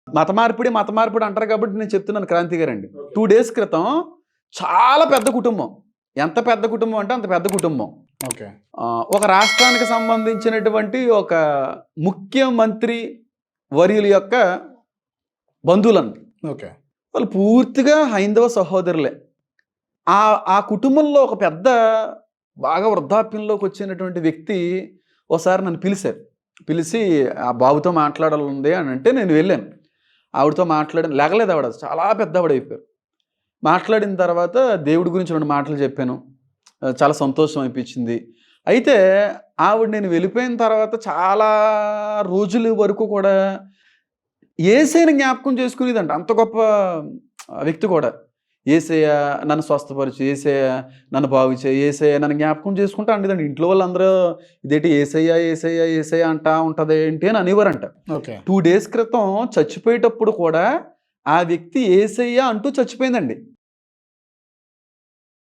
మత మార్పిడి అంటారు కాబట్టి నేను చెప్తున్నాను క్రాంతి గారండి. 2 days క్రితం చాలా పెద్ద కుటుంబం. ఎంత పెద్ద కుటుంబం అంటే అంత పెద్ద కుటుంబం. ఓకే. ఒక రాష్ట్రానికి సంబంధించినటువంటి ఒక ముఖ్యమంత్రి వర్యుల యొక్క బంధువులండి. ఓకే. వాళ్ళు పూర్తిగా హైందవ సహోదరులే. ఆ కుటుంబంలో ఒక పెద్ద బాగా వృద్ధాప్యంలోకి వచ్చినటువంటి వ్యక్తి ఒకసారి నన్ను పిలిచారు. పిలిచి ఆ బాబుతో మాట్లాడాలంది అని అంటే నేను వెళ్ళాను. ఆవిడతో మాట్లాడాను. లేగలేదు ఆవిడ, చాలా పెద్ద ఆవిడ అయిపోయారు. మాట్లాడిన తర్వాత దేవుడి గురించి 2 మాటలు చెప్పాను. చాలా సంతోషం అనిపించింది. అయితే ఆవిడ నేను వెళ్ళిపోయిన తర్వాత చాలా రోజుల వరకు కూడా యేసయ్యని జ్ఞాపకం చేసుకునేదంట. అంత గొప్ప వ్యక్తి కూడా. యేసయ్య నన్ను స్వస్థపరచు, యేసయ్య నన్ను బాగు చేయి, యేసయ్య నన్ను జ్ఞాపకం చేసుకుంటా అంటేదండి. ఇంట్లో వాళ్ళందరూ ఇదేంటి యేసయ్య యేసయ్య యేసయ్య అంటా ఉంటుంది ఏంటి అని అనేవారంట. ఓకే. 2 days క్రితం చచ్చిపోయేటప్పుడు కూడా ఆ వ్యక్తి యేసయ్య అంటూ చచ్చిపోయిందండి.